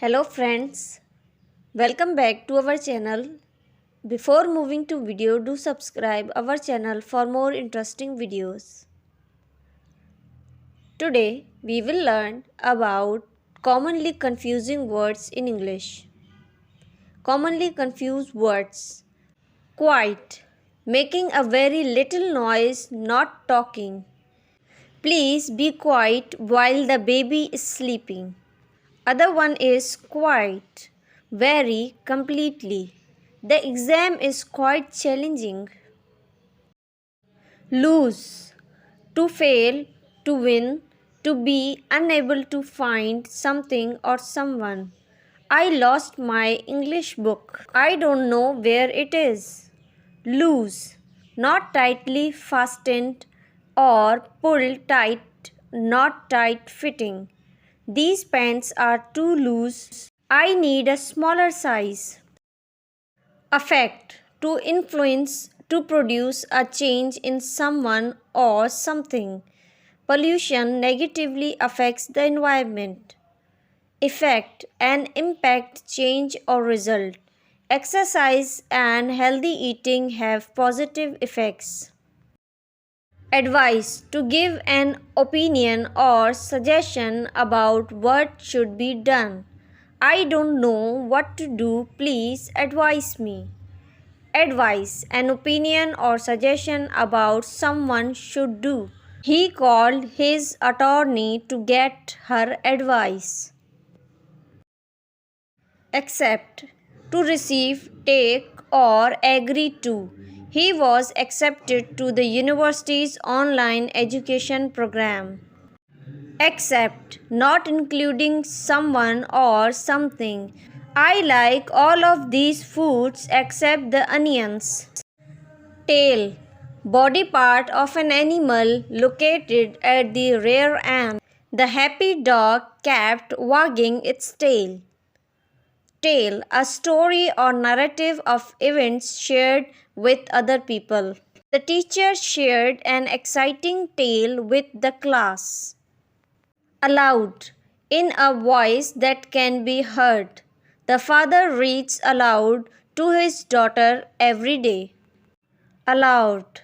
Hello friends, welcome back to our channel. Before moving to video, do subscribe our channel for more interesting videos. Today we will learn about commonly confusing words in English. Commonly confused words. Quiet, making a very little noise, not talking. Please be quiet while the baby is sleeping. Other one is quiet, very completely. The exam is quite challenging. Lose, to fail, to win, to be unable to find something or someone. I lost my English book. I don't know where it is. Loose, not tightly fastened or pulled tight, not tight fitting. These pants are too loose. I need a smaller size. Affect, to influence, to produce a change in someone or something. Pollution negatively affects the environment. Effect, an impact, change or result. Exercise and healthy eating have positive effects. Advice, to give an opinion or suggestion about what should be done. I don't know what to do, please advise me. Advice, an opinion or suggestion about someone should do. He called his attorney to get her advice. Accept, to receive, take or agree to. He was accepted to the university's online education program. Except, not including someone or something. I like all of these foods except the onions. Tail, body part of an animal located at the rear end. The happy dog kept wagging its tail. Tale, a story or narrative of events shared with other people. The teacher shared an exciting tale with the class. Aloud, in a voice that can be heard. The father reads aloud to his daughter every day. Allowed,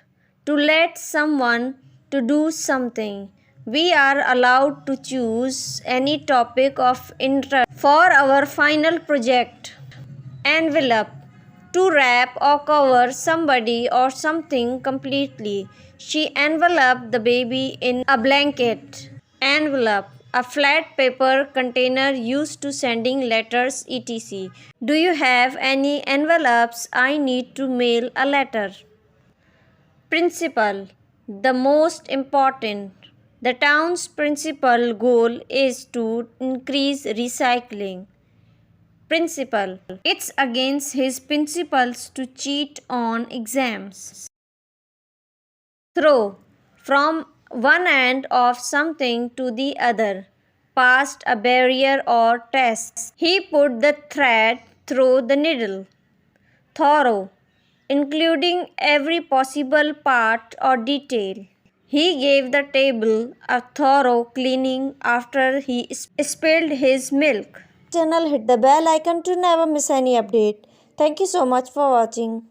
to let someone to do something. We are allowed to choose any topic of interest for our final project. Envelope, to wrap or cover somebody or something completely. She enveloped the baby in a blanket. Envelope, a flat paper container used to sending letters etc. Do you have any envelopes? I need to mail a letter. Principal, the most important. The town's principal goal is to increase recycling. Principal, it's against his principles to cheat on exams. Throw, from one end of something to the other, past a barrier or test. He put the thread through the needle. Thorough, including every possible part or detail. He gave the table a thorough cleaning after he spilled his milk. Channel, hit the bell icon to never miss any update. Thank you so much for watching.